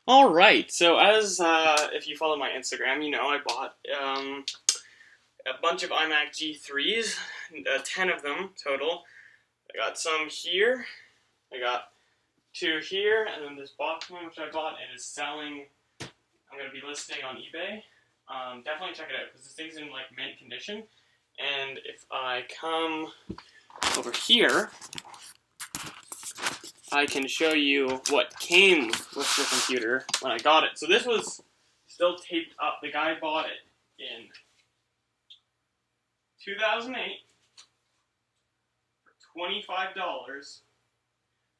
Alright, so as if you follow my Instagram, you know I bought a bunch of iMac G3's, 10 of them total. I got some here, I got 2 here, and then this box one which I bought and is selling, I'm going to be listing on eBay. Definitely check it out because this thing's in like mint condition. And if I come over here, I can show you what came with the computer when I got it. So this was still taped up. The guy bought it in 2008 for $25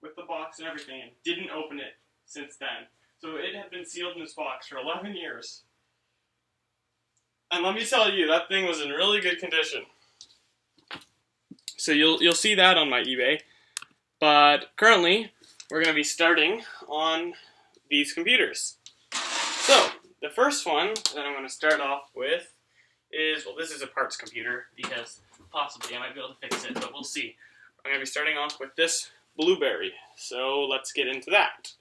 with the box and everything, and didn't open it since then. So it had been sealed in this box for 11 years. And let me tell you, that thing was in really good condition. So you'll see that on my eBay. But currently, we're going to be starting on these computers. So, the first one that I'm going to start off with is, well, this is a parts computer, because possibly I might be able to fix it, but we'll see. I'm going to be starting off with this Blueberry, so let's get into that.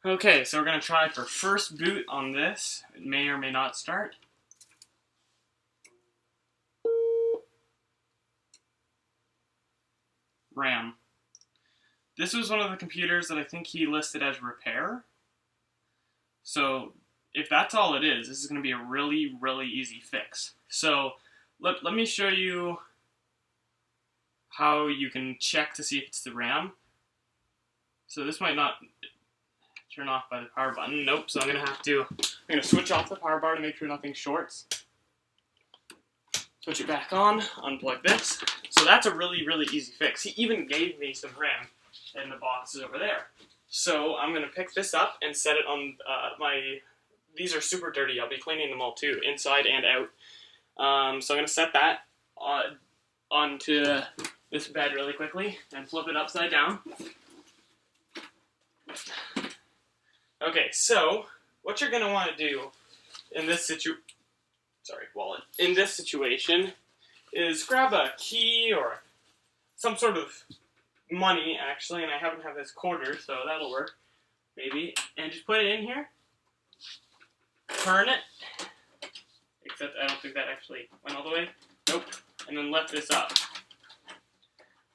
Okay, so we're going to try for first boot on this. It may or may not start. RAM. This was one of the computers that I think he listed as repair. So if that's all it is, this is going to be a really, really easy fix. So let me show you how you can check to see if it's the RAM. So this might not turn off by the power button. Nope, so I'm going to switch off the power bar to make sure nothing shorts. Switch it back on, unplug this. So that's a really, really easy fix. He even gave me some RAM in the boxes over there. So I'm going to pick this up and set it on these are super dirty. I'll be cleaning them all too, inside and out. So I'm going to set that onto this bed really quickly and flip it upside down. Okay, so what you're going to want to do in this situation is grab a key or some sort of money, actually, and I happen to have this quarter, so that'll work, maybe, and just put it in here, turn it, except I don't think that actually went all the way, nope, and then lift this up.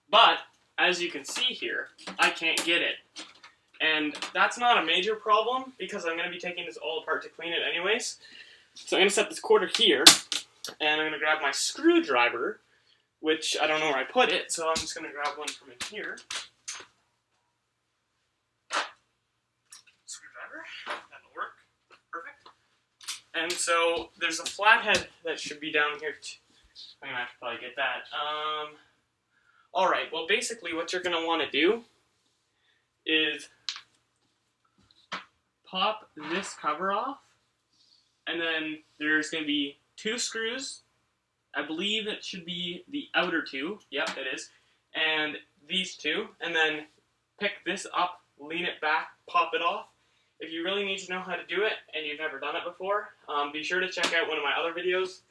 But, as you can see here, I can't get it, and that's not a major problem, because I'm going to be taking this all apart to clean it anyways. So I'm going to set this quarter here, and I'm going to grab my screwdriver, which I don't know where I put it, so I'm just going to grab one from in here. Screwdriver, that'll work, perfect. And so there's a flathead that should be down here too. I'm going to have to probably get that. Alright, well basically what you're going to want to do is pop this cover off, and then there's going to be 2 screws. I believe it should be the outer 2. Yep, it is. And these 2. And then pick this up, lean it back, pop it off. If you really need to know how to do it and you've never done it before, be sure to check out one of my other videos,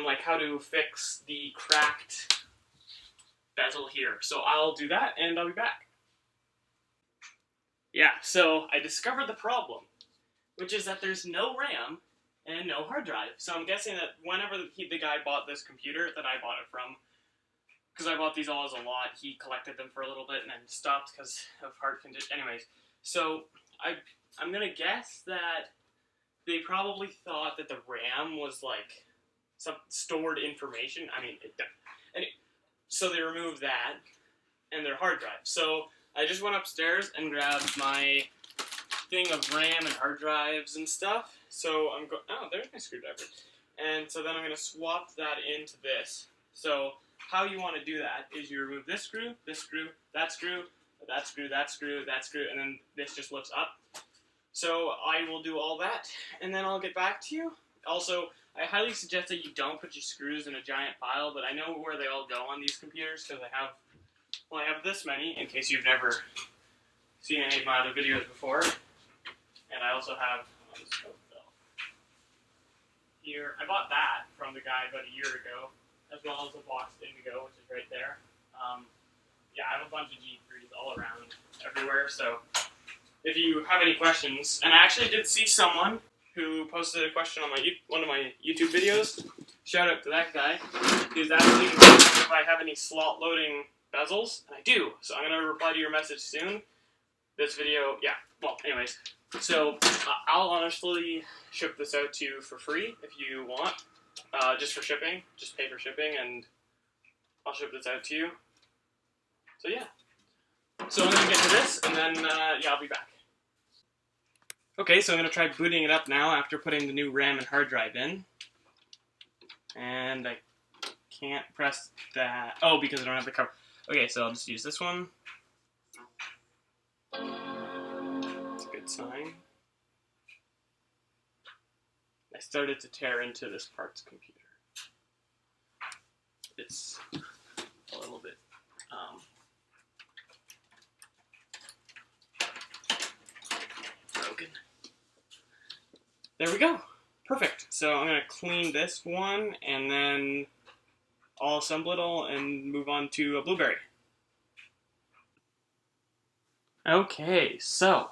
like how to fix the cracked bezel here. So I'll do that and I'll be back. Yeah, so I discovered the problem, which is that there's no RAM and no hard drive. So I'm guessing that whenever the guy bought this computer that I bought it from, because I bought these all as a lot, he collected them for a little bit and then stopped because of heart condition. Anyways, so I'm going to guess that they probably thought that the RAM was like some stored information. I mean, so they removed that and their hard drive. So I just went upstairs and grabbed my thing of RAM and hard drives and stuff. So I'm oh, there's my screwdriver. And so then I'm going to swap that into this. So how you want to do that is you remove this screw, that screw, that screw, that screw, that screw, and then this just lifts up. So I will do all that, and then I'll get back to you. Also, I highly suggest that you don't put your screws in a giant pile, but I know where they all go on these computers because I have this many, in case you've never seen any of my other videos before. And I also have here. I bought that from the guy about a year ago, as well as a boxed Indigo, which is right there. Yeah, I have a bunch of G3's all around, everywhere. everywhere. So if you have any questions, and I actually did see someone who posted a question on one of my YouTube videos. Shout out to that guy. He was asking if I have any slot loading bezels, and I do. So I'm gonna reply to your message soon. This video, yeah. Well, anyways, so I'll honestly ship this out to you for free if you want, just for shipping. Just pay for shipping, and I'll ship this out to you. So yeah. So I'm gonna get to this, and then yeah, I'll be back. Okay, so I'm gonna try booting it up now after putting the new RAM and hard drive in. And I can't press that. Oh, because I don't have the cover. Okay, so I'll just use this one. That's a good sign. I started to tear into this part's computer. It's a little bit broken. There we go. Perfect. So I'm going to clean this one, and then I'll assemble it all and move on to a Blueberry. Okay, so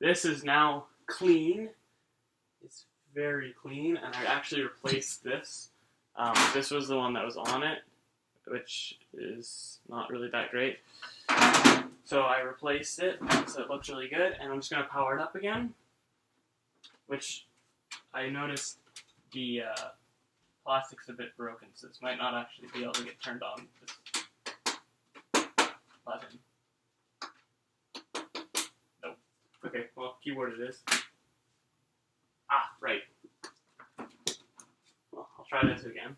this is now clean. It's very clean, and I actually replaced this. This was the one that was on it, which is not really that great. So I replaced it, so it looks really good, and I'm just going to power it up again, which I noticed the plastic's a bit broken, so this might not actually be able to get turned on. This button. Nope. Okay, well, keyboard it is. Ah, right. Well, I'll try this again.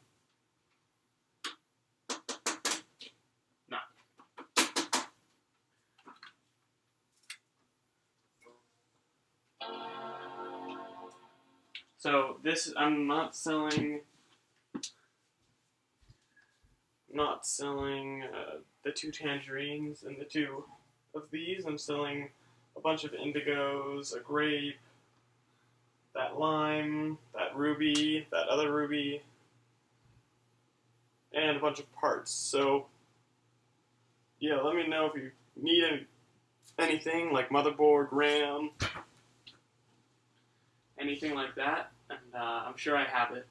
No. So this, I'm not selling the 2 tangerines and the 2 of these. I'm selling a bunch of indigos, a grape, that lime, that ruby, that other ruby, and a bunch of parts. So yeah, let me know if you need anything like motherboard, RAM, anything like that, and I'm sure I have it.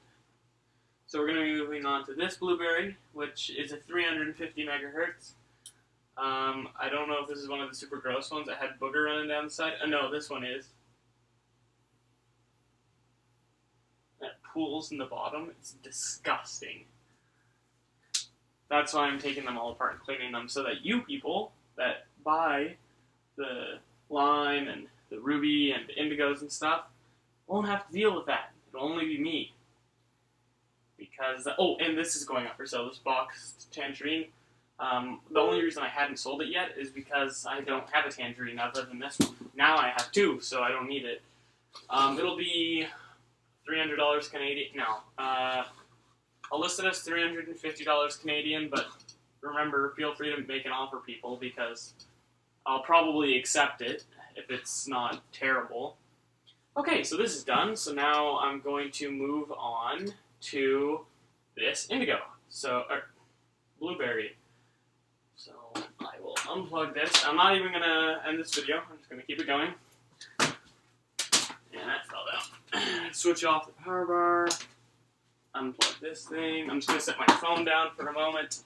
So we're going to be moving on to this Blueberry, which is a 350 megahertz. I don't know if this is one of the super gross ones that had booger running down the side. No, this one is. That pools in the bottom. It's disgusting. That's why I'm taking them all apart and cleaning them, so that you people that buy the lime and the ruby and the indigos and stuff won't have to deal with that. It'll only be me. Because, oh, and this is going up for sale, this boxed tangerine. The only reason I hadn't sold it yet is because I don't have a tangerine other than this one. Now I have 2, so I don't need it. It'll be $300 Canadian. No, I'll list it as $350 Canadian, but remember, feel free to make an offer, people, because I'll probably accept it if it's not terrible. Okay, so this is done, so now I'm going to move on to this Indigo, or Blueberry. So I will unplug this. I'm not even going to end this video, I'm just going to keep it going. And that fell down. Switch off the power bar, unplug this thing. I'm just going to set my phone down for a moment.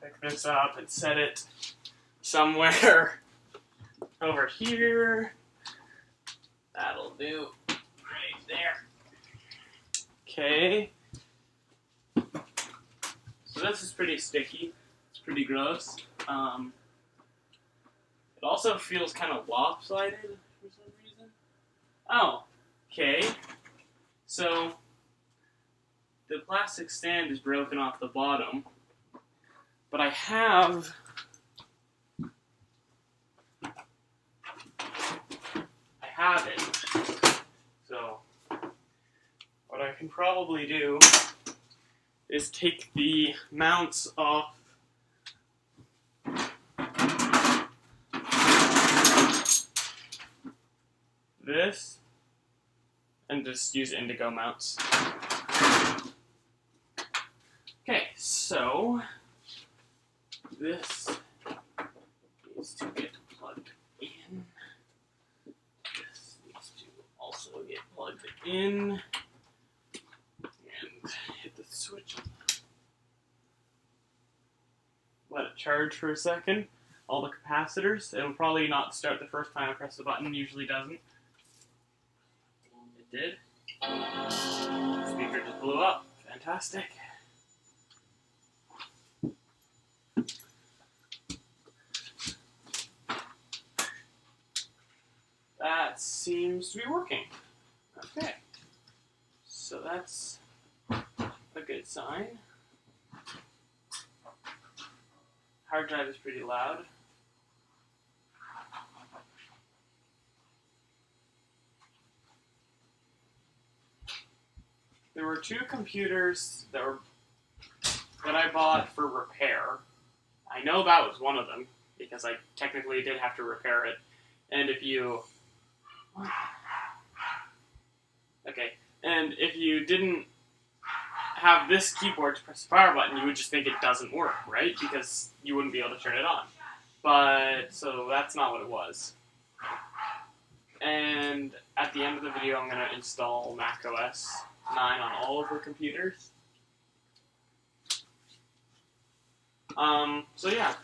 Pick this up and set it somewhere over here. That'll do. Right there. Okay. So this is pretty sticky. It's pretty gross. It also feels kind of lopsided for some reason. Oh, okay. So the plastic stand is broken off the bottom, but I have it. So what I can probably do is take the mounts off this and just use Indigo mounts. Okay, so this needs to get plugged in. This needs to also get plugged in. And hit the switch. Let it charge for a second. All the capacitors. It'll probably not start the first time I press the button. Usually doesn't. It did. Speaker just blew up. Fantastic. That seems to be working. Okay. So that's a good sign. Hard drive is pretty loud. There were two computers that I bought for repair. I know that was one of them because I technically did have to repair it. And if you didn't have this keyboard to press the power button, you would just think it doesn't work, right? Because you wouldn't be able to turn it on. But, so that's not what it was. And at the end of the video, I'm going to install Mac OS 9 on all of the computers. So yeah.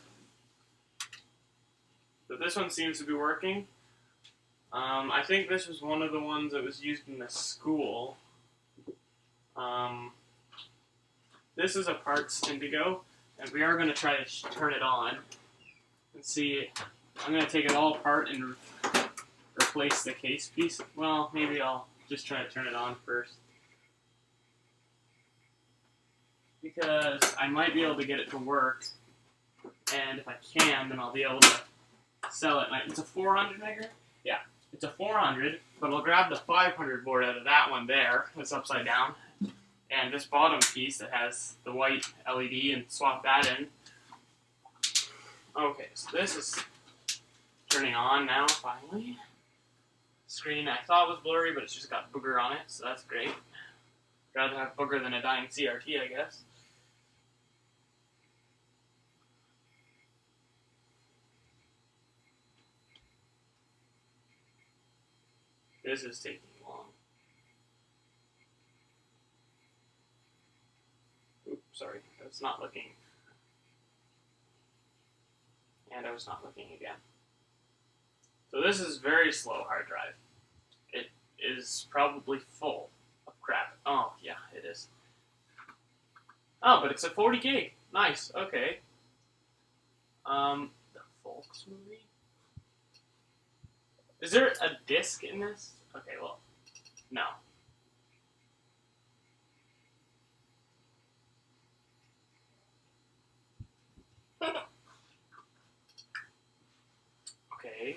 So this one seems to be working. I think this was one of the ones that was used in the school. This is a parts Indigo, and we are going to try to turn it on and see. I'm going to take it all apart and replace the case piece. Well, maybe I'll just try to turn it on first, because I might be able to get it to work, and if I can, then I'll be able to sell it. It's a 400 megahertz? Yeah, it's a 400, but I'll grab the 500 board out of that one there, that's upside down, and this bottom piece that has the white LED, and swap that in. Okay, so this is turning on now, finally. Screen I thought was blurry, but it's just got booger on it, so that's great. Rather have booger than a dying CRT, I guess. This is taking long. Oops, sorry. It's not looking. And I was not looking again. So this is very slow hard drive. It is probably full of crap. Oh, yeah, it is. Oh, but it's a 40 gig. Nice, okay. The Folks movie? Is there a disc in this? Okay, well, no. Okay.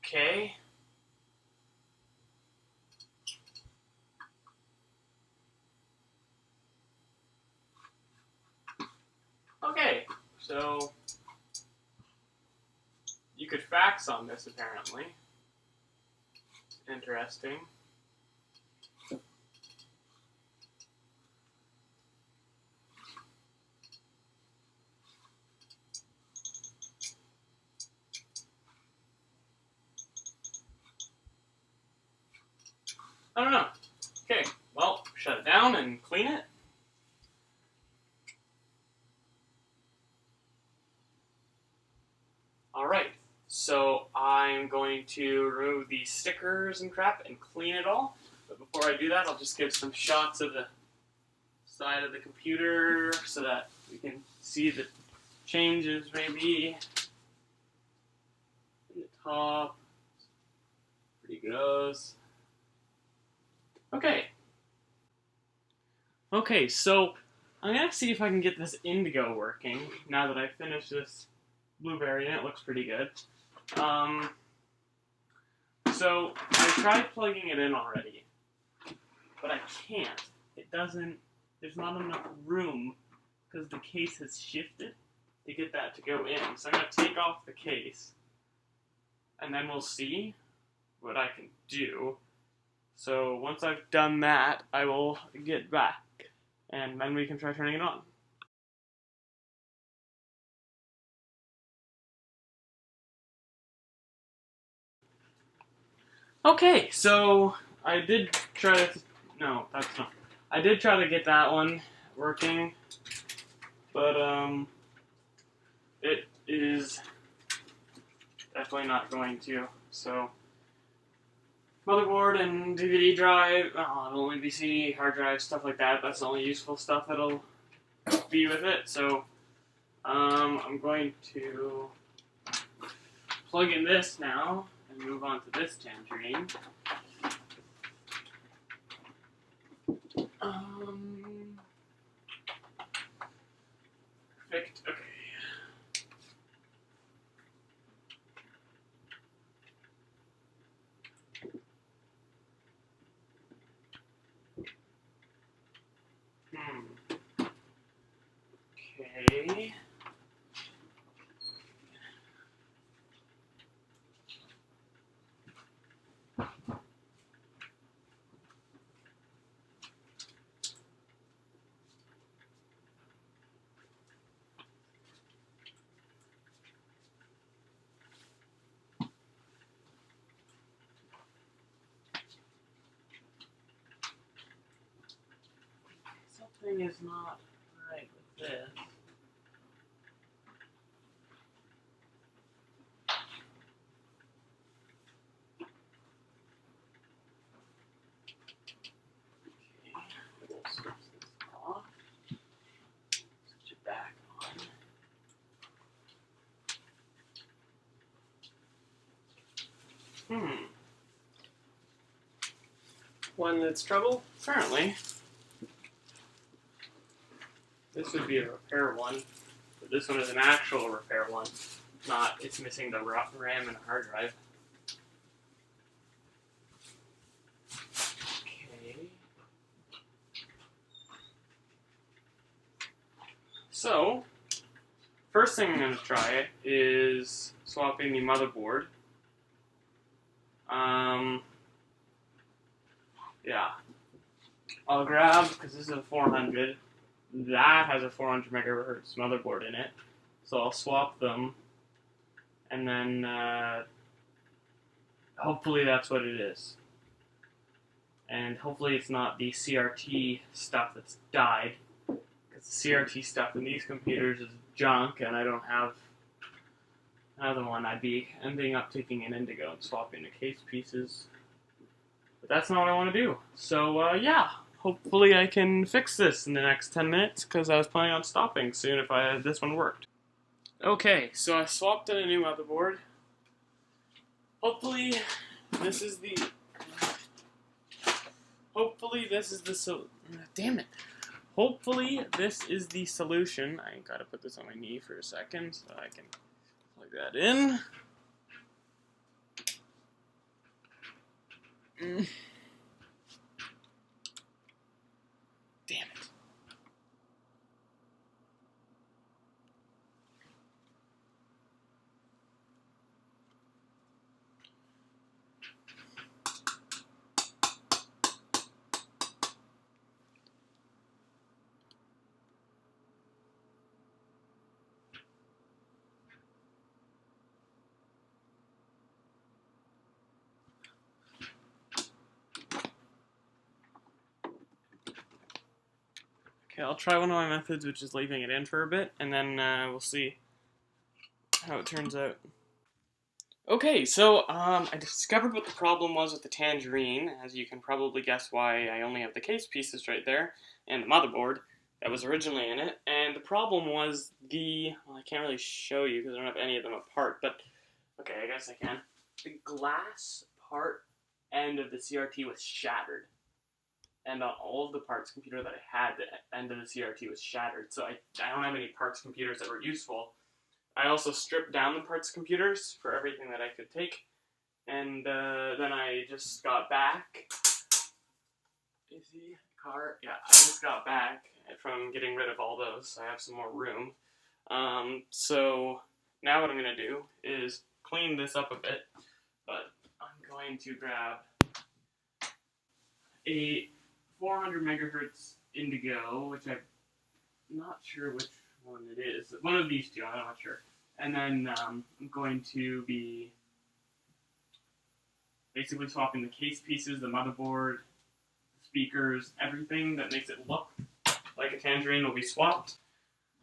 Okay. Okay, so you could fax on this apparently. Interesting. I don't know. Okay, well, shut it down and clean it. Alright, so I'm going to remove the stickers and crap and clean it all. But before I do that, I'll just give some shots of the side of the computer so that we can see the changes maybe. In the top. Pretty gross. Okay. Okay, so I'm going to see if I can get this Indigo working now that I've finished this blueberry in it. Looks pretty good. So I tried plugging it in already, but I can't. It doesn't. There's not enough room because the case has shifted to get that to go in. So I'm gonna take off the case, and then we'll see what I can do. So once I've done that, I will get back, and then we can try turning it on. Okay, so I did try to. No, that's not. I did try to get that one working, but it is definitely not going to. So, motherboard and DVD drive, it'll only be CD, hard drive, stuff like that. That's the only useful stuff that'll be with it. So, I'm going to plug in this now and move on to this tangerine. Perfect. Okay. Okay. Something is not right with this. Okay, we'll switch this off. Switch it back on. One that's trouble? Apparently. This would be a repair one, but this one is an actual repair one. Not, it's missing the RAM and hard drive. Okay. So, first thing I'm going to try is swapping the motherboard. Yeah. I'll grab, because this is a 400, that has a 400 megahertz motherboard in it, so I'll swap them, and then hopefully that's what it is. And hopefully it's not the CRT stuff that's died, because the CRT stuff in these computers is junk, and I don't have another one. I'd be ending up taking an Indigo and swapping the case pieces. But that's not what I want to do. So, yeah. Hopefully I can fix this in the next 10 minutes, because I was planning on stopping soon if this one worked. Okay, so I swapped in a new motherboard. Hopefully this is the... Damn it. Hopefully this is the solution. I gotta put this on my knee for a second so I can plug that in. Damn it. Okay, I'll try one of my methods, which is leaving it in for a bit, and then we'll see how it turns out. Okay, so I discovered what the problem was with the tangerine. As you can probably guess why I only have the case pieces right there, and the motherboard that was originally in it. And the problem was well, I can't really show you because I don't have any of them apart, but okay, I guess I can. The glass part end of the CRT was shattered. And on all of the parts computer that I had, the end of the CRT was shattered. So I don't have any parts computers that were useful. I also stripped down the parts computers for everything that I could take, and then I just got back. Is the car? Yeah, I just got back from getting rid of all those, so I have some more room. So now what I'm going to do is clean this up a bit, but I'm going to grab a 400 megahertz Indigo, which I'm not sure which one it is. One of these two, I'm not sure. And then I'm going to be basically swapping the case pieces, the motherboard, the speakers, everything that makes it look like a Tangerine will be swapped.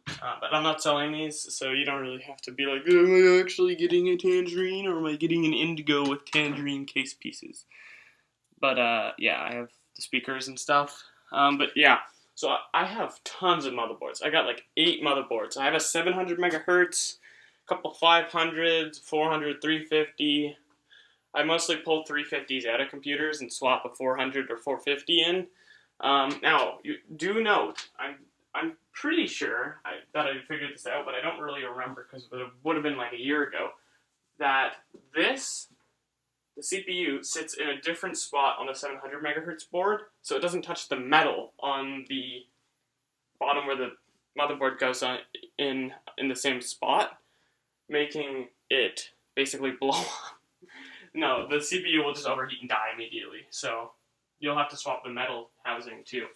But I'm not selling these, so you don't really have to be like, am I actually getting a Tangerine, or am I getting an Indigo with Tangerine case pieces? But yeah, I have the speakers and stuff. But yeah, so I have tons of motherboards. I got like 8 motherboards. I have a 700 megahertz, a couple 500s, 400, 350. I mostly pull 350s out of computers and swap a 400 or 450 in. Now, you do note, I'm pretty sure that I figured this out, but I don't really remember because it would have been like a year ago, that the CPU sits in a different spot on the 700 megahertz board, so it doesn't touch the metal on the bottom where the motherboard goes on in the same spot, making it basically blow up. No, the CPU will just overheat and die immediately, so you'll have to swap the metal housing too.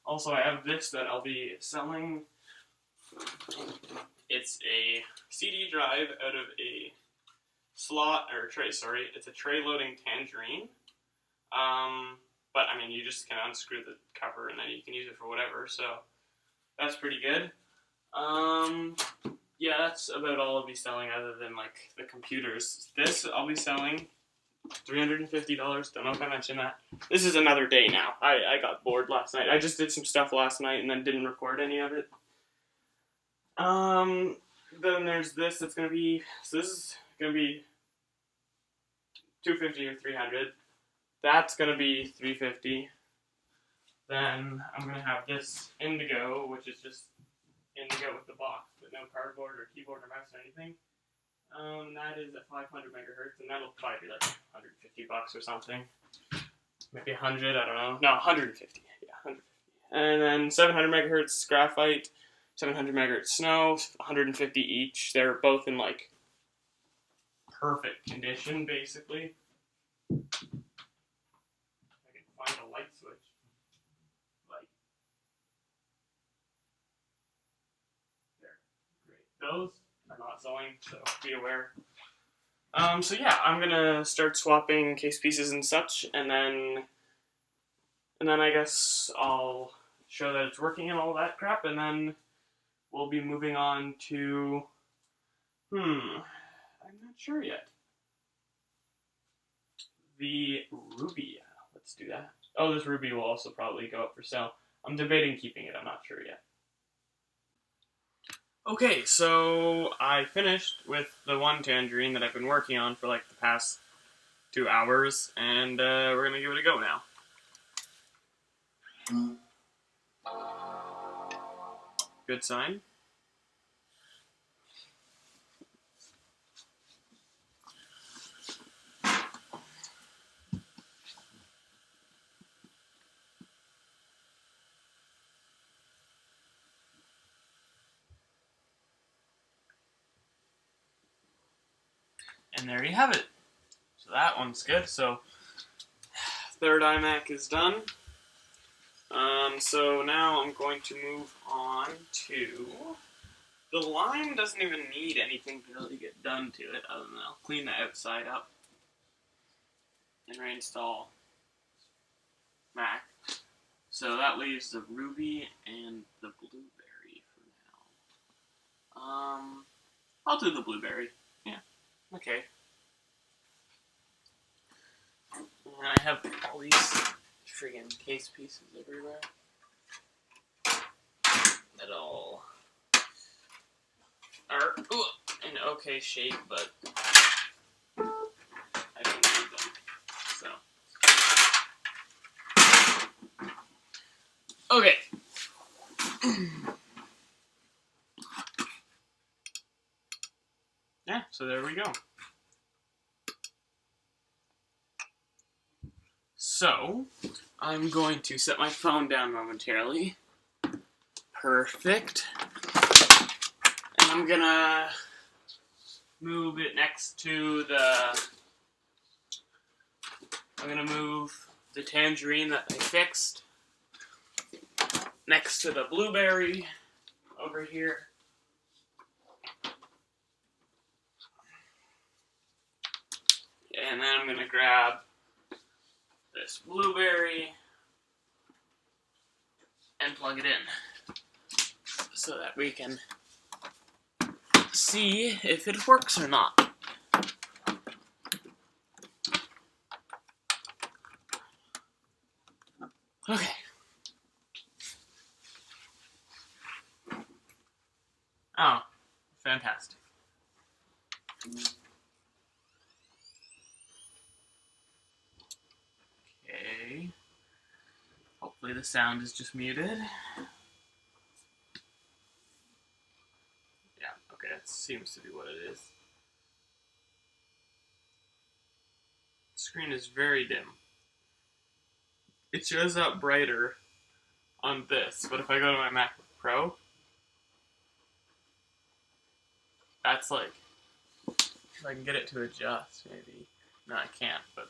Also, I have this that I'll be selling. It's a CD drive out of a slot, or tray, sorry. It's a tray loading Tangerine. But, I mean, you just can unscrew the cover and then you can use it for whatever, so that's pretty good. Yeah, that's about all I'll be selling other than, like, the computers. This I'll be selling $350. Don't know if I mentioned that. This is another day now. I got bored last night. I just did some stuff last night and then didn't record any of it. Then there's this that's gonna be, so this is gonna be $250 or $300. That's gonna be $350. Then I'm gonna have this Indigo, which is just Indigo with the box, but no cardboard or keyboard or mouse or anything. That is at 500 megahertz, and that'll probably be like $150 or something. Maybe 100, I don't know. No, 150. Yeah, 150. And then 700 megahertz graphite, 700 megahertz snow, 150 each. They're both in like perfect condition, basically. I can find a light switch. Like, there. Great. Those are not selling, so be aware. So yeah, I'm gonna start swapping case pieces and such, and then I guess I'll show that it's working and all that crap, and then we'll be moving on to, I'm not sure yet. The Ruby, let's do that. Oh, this Ruby will also probably go up for sale. I'm debating keeping it, I'm not sure yet. Okay, so I finished with the one Tangerine that I've been working on for like the past 2 hours, and we're gonna give it a go now. Good sign. And there you have it. So that one's good. So third iMac is done. So now I'm going to move on to, the line doesn't even need anything to really get done to it, other than I'll clean the outside up and reinstall Mac. So that leaves the Ruby and the Blueberry for now. I'll do the Blueberry. Yeah. Okay. And I have all these friggin' case pieces everywhere that all are in okay shape, but I don't need them. So, okay. yeah, so there we go. So, I'm going to set my phone down momentarily. Perfect. And I'm gonna move it next to the... I'm gonna move the tangerine that I fixed next to the blueberry over here. And then I'm gonna grab this blueberry and plug it in so that we can see if it works or not. Okay. Oh, fantastic. Okay. Hopefully the sound is just muted. Yeah, okay, that seems to be what it is. The screen is very dim. It shows up brighter on this, but if I go to my MacBook Pro, that's like, if I can get it to adjust, maybe. No, I can't, but...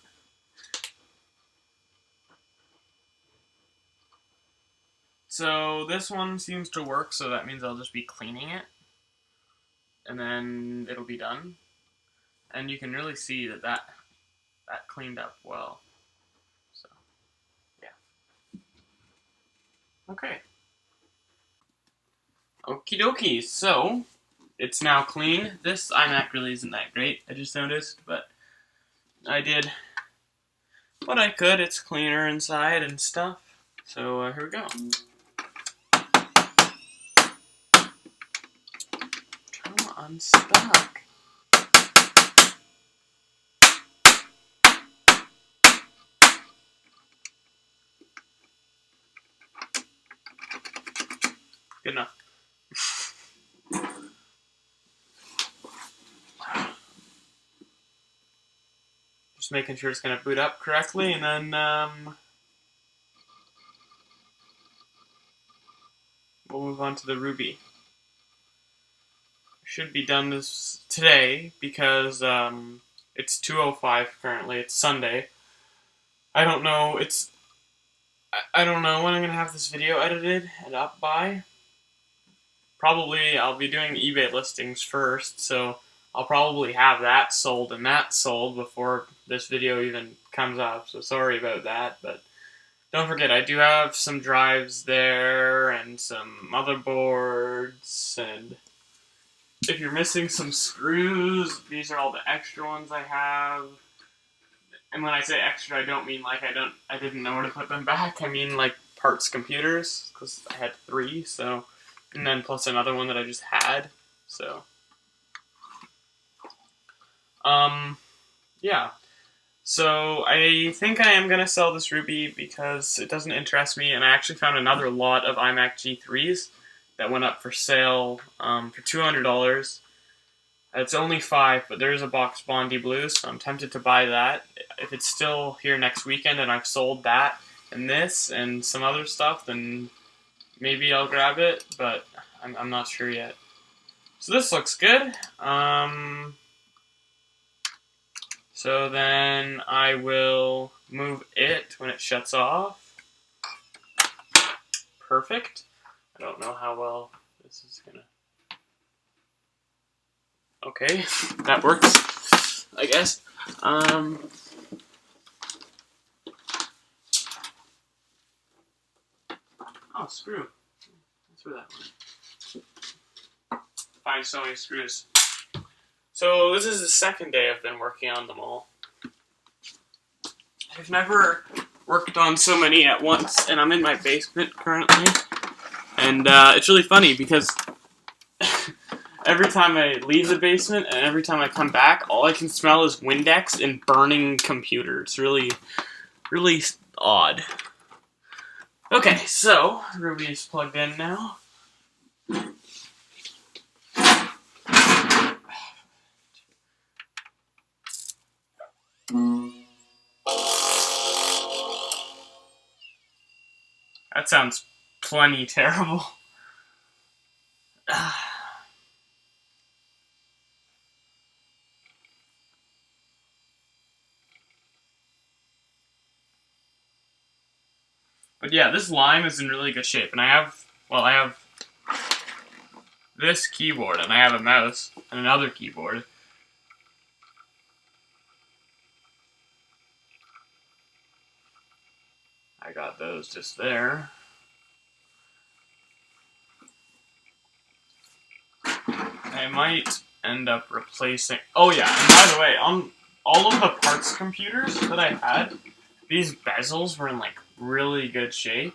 So this one seems to work, so that means I'll just be cleaning it, and then it'll be done. And you can really see that cleaned up well. So, yeah. Okay. Okie dokie, so it's now clean. This iMac really isn't that great, I just noticed, but I did what I could. It's cleaner inside and stuff. So here we go. Unstuck. Good enough. Just making sure it's going to boot up correctly, and then we'll move on to the Ruby. Should be done this today because it's 2:05 currently. It's Sunday. I don't know. I don't know when I'm gonna have this video edited and up by. Probably I'll be doing eBay listings first, so I'll probably have that sold and that sold before this video even comes up. So sorry about that, but don't forget I do have some drives there and some motherboards, and if you're missing some screws, these are all the extra ones I have. And when I say extra, I don't mean like I didn't know where to put them back. I mean like parts computers, because I had 3, so, and then plus another one that I just had, so. Yeah. So I think I am gonna sell this Ruby because it doesn't interest me, and I actually found another lot of iMac G3's that went up for sale for $200. It's only 5, but there is a box Bondi Blue, so I'm tempted to buy that. If it's still here next weekend and I've sold that and this and some other stuff, then maybe I'll grab it, but I'm not sure yet. So this looks good. So then I will move it when it shuts off. Perfect. I don't know how well this is gonna... Okay, that works, I guess. Oh, screw. That's where that went. Find so many screws. So this is the second day I've been working on them all. I've never worked on so many at once, and I'm in my basement currently. And it's really funny because every time I leave the basement and every time I come back, all I can smell is Windex and burning computer. It's really, really odd. Okay, so Ruby is plugged in now. That sounds plenty terrible. But yeah, this Lime is in really good shape, and I have this keyboard, and I have a mouse, and another keyboard. I got those just there. I might end up replacing... Oh yeah, and by the way, on all of the parts computers that I had, these bezels were in like really good shape.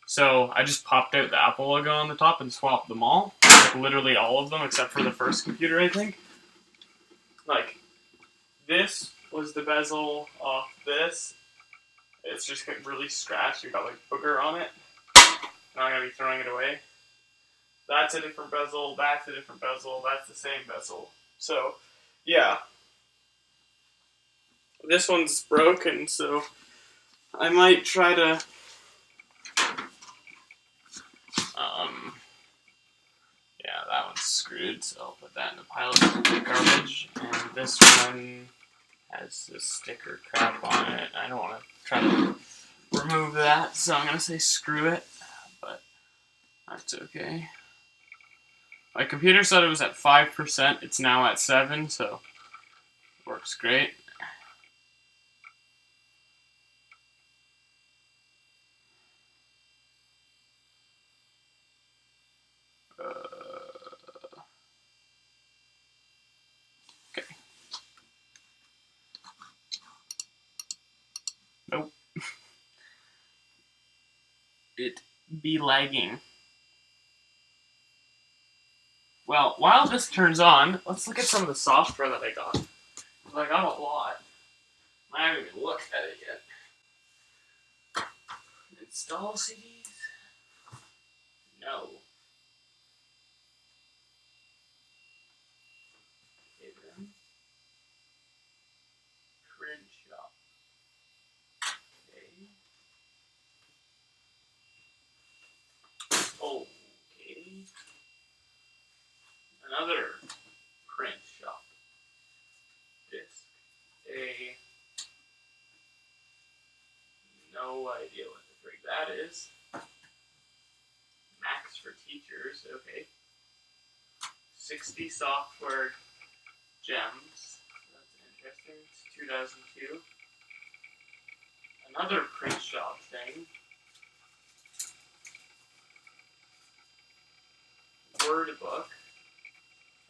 So I just popped out the Apple logo on the top and swapped them all. Like literally all of them except for the first computer, I think. Like, this was the bezel off this. It's just getting really scratched. You've got like booger on it. Now I'm going to be throwing it away. That's a different bezel, that's a different bezel, that's the same bezel. So, yeah. This one's broken, so I might try to yeah, that one's screwed, so I'll put that in the pile of garbage. And this one has this sticker crap on it. I don't want to try to remove that, so I'm going to say screw it, but that's okay. My computer said it was at 5%, it's now at 7%, so it works great. Okay. Nope. It be lagging. Well, while this turns on, let's look at some of the software that I got. I got a lot. I haven't even looked at it yet. Install CDs? No. Okay, then. Print shop. Okay. Okay. Another print shop. Disc. No idea what the frig that is. Macs for teachers, okay. 60 software gems. That's interesting. It's 2002. Another print shop thing. Word book.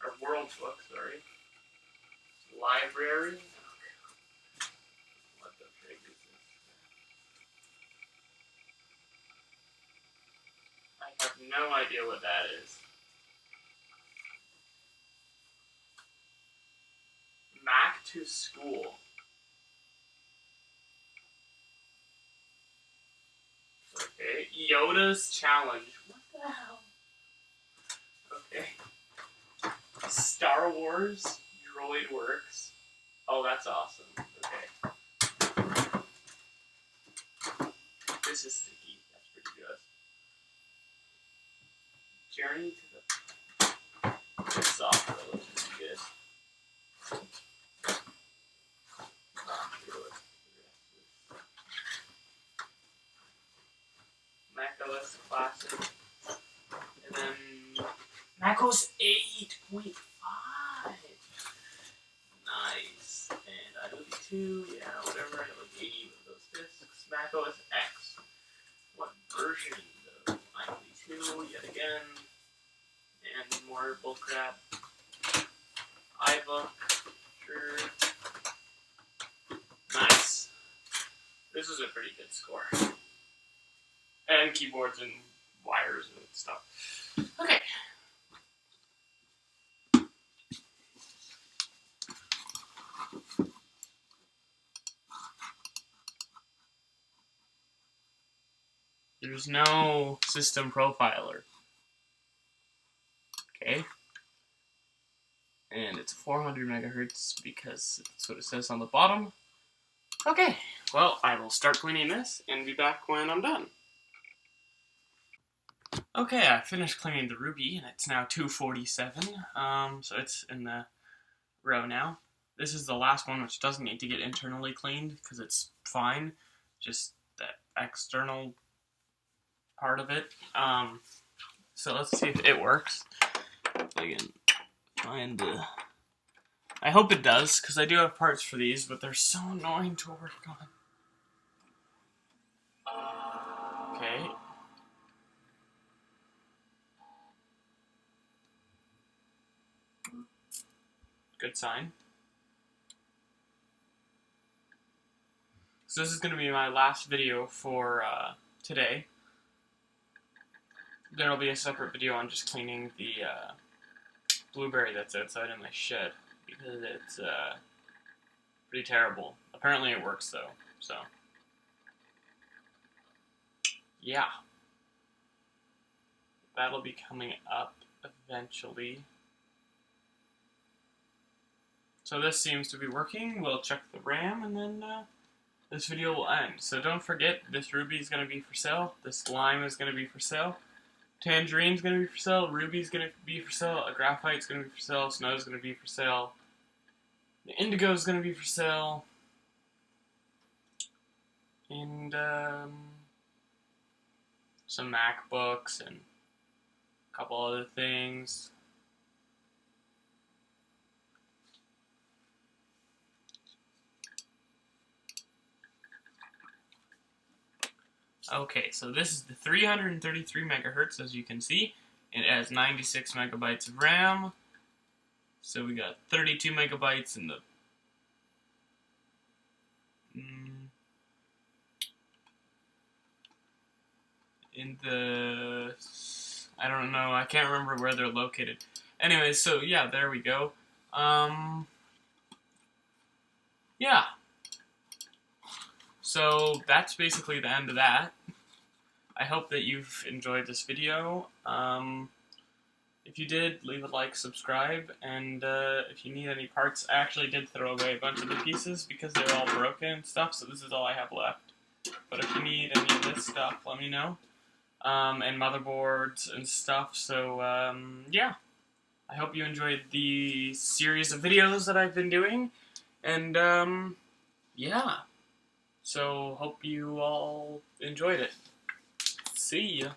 Or World Book, sorry. Library. Oh, what the frig is this? I have no idea what that is. Mac to school. Okay. Yoda's challenge. What the hell? Okay. Star Wars Droid Works. Oh, that's awesome. Okay. This is sticky. That's pretty good. Journey to the software looks pretty good. Mac OS Classic. And then Mac OS 8.5. Nice. And IoT2, yeah, whatever. I like 80 of those discs. Mac OS X. What version of IoT2? Yet again. And more bullcrap. iBook. Sure. Nice. This is a pretty good score. And keyboards and wires and stuff. Okay. There's no system profiler. Okay. And it's 400 megahertz because that's what it says on the bottom. Okay. Well, I will start cleaning this and be back when I'm done. Okay, I finished cleaning the Ruby, and it's now 2:47. So it's in the row now. This is the last one, which doesn't need to get internally cleaned because it's fine. Just that external part of it. So let's see if it works. If I can find the... I hope it does, because I do have parts for these, but they're so annoying to work on. Okay. Good sign. So this is going to be my last video for today. There will be a separate video on just cleaning the blueberry that's outside in my shed, because it's pretty terrible. Apparently it works though, so yeah. That'll be coming up eventually. So this seems to be working. We'll check the RAM and then this video will end. So don't forget, this Ruby is going to be for sale. This lime is going to be for sale. Tangerine is going to be for sale. Ruby is going to be for sale. A graphite is going to be for sale. Snow is going to be for sale. The Indigo is going to be for sale. And some MacBooks and a couple other things. Okay, so this is the 333 megahertz, as you can see. It has 96 megabytes of RAM. So we got 32 megabytes in the I don't know, I can't remember where they're located. Anyway, so yeah, there we go. Yeah. So that's basically the end of that. I hope that you've enjoyed this video. If you did, leave a like, subscribe, and if you need any parts, I actually did throw away a bunch of the pieces because they're all broken and stuff, so this is all I have left. But if you need any of this stuff, let me know. And motherboards and stuff, so yeah. I hope you enjoyed the series of videos that I've been doing, and yeah. So, hope you all enjoyed it. See ya.